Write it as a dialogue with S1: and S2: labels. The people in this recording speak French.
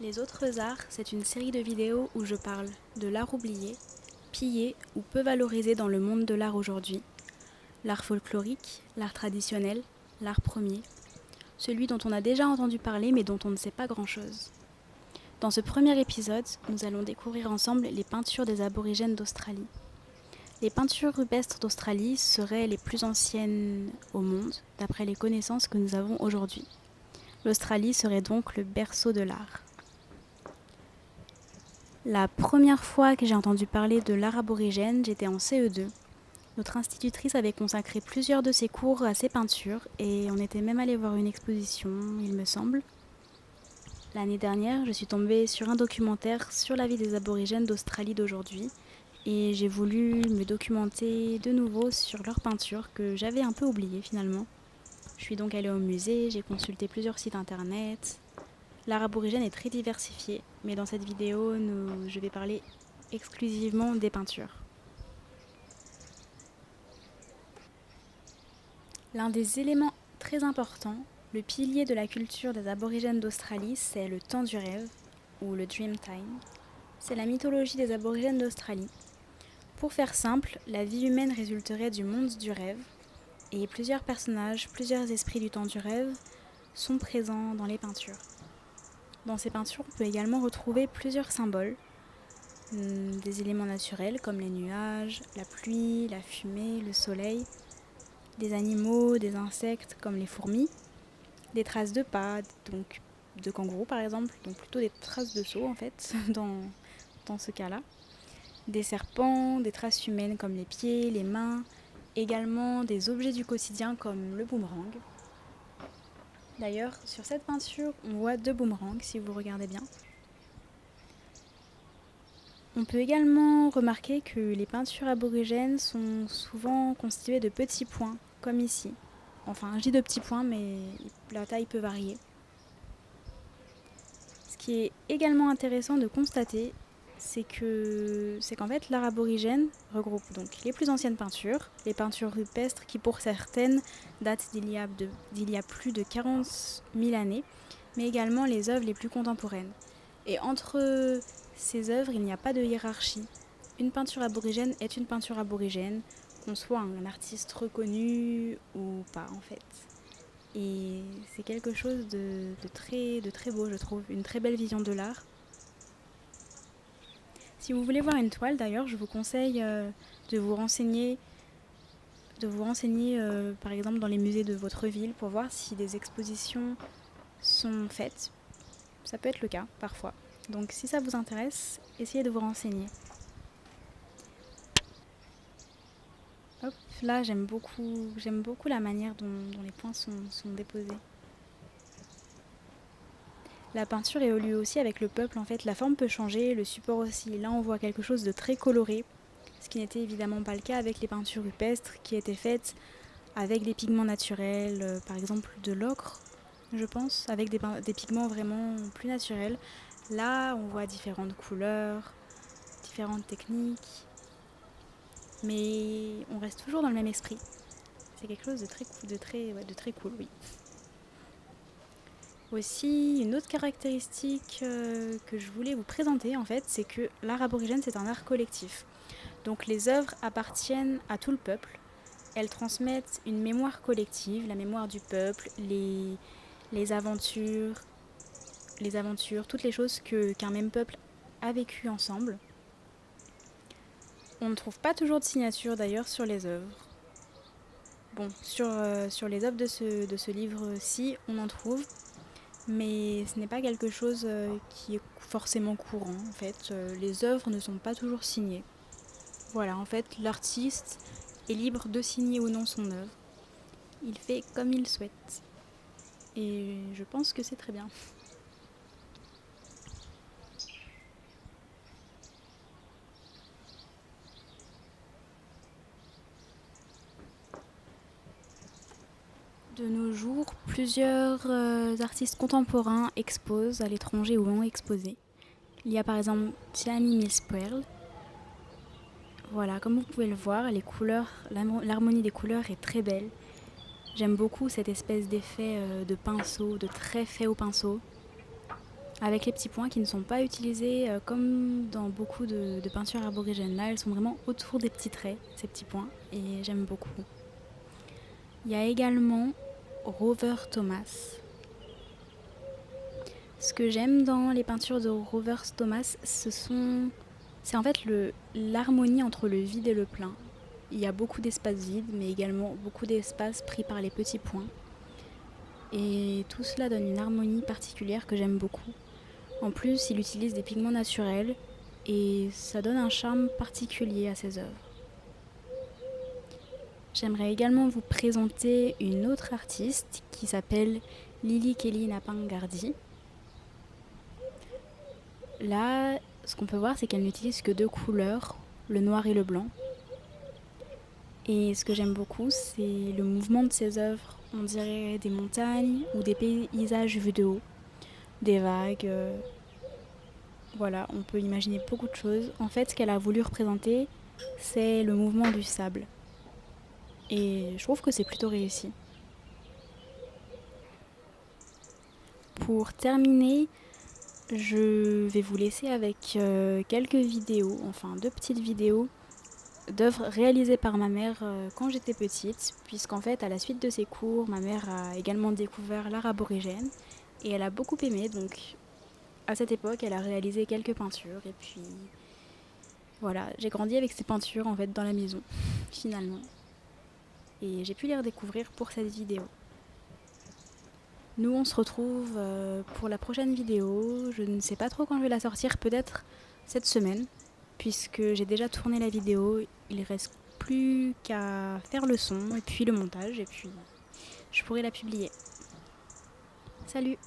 S1: Les autres arts, c'est une série de vidéos où je parle de l'art oublié, pillé ou peu valorisé dans le monde de l'art aujourd'hui. L'art folklorique, l'art traditionnel, l'art premier, celui dont on a déjà entendu parler mais dont on ne sait pas grand-chose. Dans ce premier épisode, nous allons découvrir ensemble les peintures des aborigènes d'Australie. Les peintures rupestres d'Australie seraient les plus anciennes au monde, d'après les connaissances que nous avons aujourd'hui. L'Australie serait donc le berceau de l'art. La première fois que j'ai entendu parler de l'art aborigène, j'étais en CE2. Notre institutrice avait consacré plusieurs de ses cours à ces peintures et on était même allé voir une exposition, il me semble. L'année dernière, je suis tombée sur un documentaire sur la vie des aborigènes d'Australie d'aujourd'hui et j'ai voulu me documenter de nouveau sur leurs peintures que j'avais un peu oubliées finalement. Je suis donc allée au musée, j'ai consulté plusieurs sites internet. L'art aborigène est très diversifié, mais dans cette vidéo, je vais parler exclusivement des peintures. L'un des éléments très importants, le pilier de la culture des aborigènes d'Australie, c'est le temps du rêve, ou le dream time. C'est la mythologie des aborigènes d'Australie. Pour faire simple, la vie humaine résulterait du monde du rêve, et plusieurs personnages, plusieurs esprits du temps du rêve sont présents dans les peintures. Dans ces peintures, on peut également retrouver plusieurs symboles, des éléments naturels comme les nuages, la pluie, la fumée, le soleil, des animaux, des insectes comme les fourmis, des traces de pas, donc de kangourous par exemple, donc plutôt des traces de sauts en fait dans ce cas-là, des serpents, des traces humaines comme les pieds, les mains, également des objets du quotidien comme le boomerang. D'ailleurs, sur cette peinture, on voit 2 boomerangs si vous regardez bien. On peut également remarquer que les peintures aborigènes sont souvent constituées de petits points, comme ici. Enfin, je dis de petits points, mais la taille peut varier. Ce qui est également intéressant de constater, c'est qu'en fait l'art aborigène regroupe donc les plus anciennes peintures, les peintures rupestres qui pour certaines datent d'il y a plus de 40 000 années, mais également les œuvres les plus contemporaines. Et entre ces œuvres, il n'y a pas de hiérarchie. Une peinture aborigène est une peinture aborigène, qu'on soit un artiste reconnu ou pas en fait. Et c'est quelque chose de très beau, je trouve, une très belle vision de l'art. Si vous voulez voir une toile, d'ailleurs, je vous conseille de vous renseigner par exemple dans les musées de votre ville pour voir si des expositions sont faites. Ça peut être le cas, parfois. Donc si ça vous intéresse, essayez de vous renseigner. Hop, là j'aime beaucoup la manière dont les points sont déposés. La peinture évolue aussi avec le peuple, en fait, la forme peut changer, le support aussi. Là on voit quelque chose de très coloré, ce qui n'était évidemment pas le cas avec les peintures rupestres qui étaient faites avec des pigments naturels, par exemple de l'ocre, je pense, avec des pigments vraiment plus naturels. Là on voit différentes couleurs, différentes techniques, mais on reste toujours dans le même esprit. C'est quelque chose de très cool, oui. Aussi, une autre caractéristique que je voulais vous présenter, en fait, c'est que l'art aborigène, c'est un art collectif. Donc les œuvres appartiennent à tout le peuple. Elles transmettent une mémoire collective, la mémoire du peuple, les aventures, toutes les choses qu'un même peuple a vécues ensemble. On ne trouve pas toujours de signature d'ailleurs sur les œuvres. Bon, sur les œuvres de ce livre-ci, on en trouve, mais ce n'est pas quelque chose qui est forcément courant. En fait, les œuvres ne sont pas toujours signées. Voilà, en fait, l'artiste est libre de signer ou non son œuvre. Il fait comme il souhaite. Et je pense que c'est très bien. De nos jours, plusieurs artistes contemporains exposent à l'étranger ou ont exposé. Il y a par exemple Tiani Mills Pearl. Voilà, comme vous pouvez le voir, les couleurs, l'harmonie des couleurs est très belle. J'aime beaucoup cette espèce d'effet de pinceau, de traits faits au pinceau, avec les petits points qui ne sont pas utilisés comme dans beaucoup de peintures aborigènes. Là, elles sont vraiment autour des petits traits, ces petits points, et j'aime beaucoup. Il y a également Rover Thomas. Ce que j'aime dans les peintures de Rover Thomas, c'est en fait l'harmonie entre le vide et le plein. Il y a beaucoup d'espaces vides, mais également beaucoup d'espaces pris par les petits points. Et tout cela donne une harmonie particulière que j'aime beaucoup. En plus, il utilise des pigments naturels et ça donne un charme particulier à ses œuvres. J'aimerais également vous présenter une autre artiste qui s'appelle Lily Kelly Napangardi. Là, ce qu'on peut voir, c'est qu'elle n'utilise que 2 couleurs, le noir et le blanc. Et ce que j'aime beaucoup, c'est le mouvement de ses œuvres. On dirait des montagnes ou des paysages vus de haut, des vagues. Voilà, on peut imaginer beaucoup de choses. En fait, ce qu'elle a voulu représenter, c'est le mouvement du sable. Et je trouve que c'est plutôt réussi. Pour terminer, je vais vous laisser avec quelques vidéos, enfin 2 petites vidéos d'œuvres réalisées par ma mère quand j'étais petite, puisqu'en fait, à la suite de ses cours, ma mère a également découvert l'art aborigène et elle a beaucoup aimé, donc à cette époque, elle a réalisé quelques peintures et puis voilà, j'ai grandi avec ces peintures en fait dans la maison, finalement. Et j'ai pu les redécouvrir pour cette vidéo. Nous, on se retrouve pour la prochaine vidéo. Je ne sais pas trop quand je vais la sortir, peut-être cette semaine, puisque j'ai déjà tourné la vidéo. Il ne reste plus qu'à faire le son et puis le montage, et puis je pourrai la publier. Salut!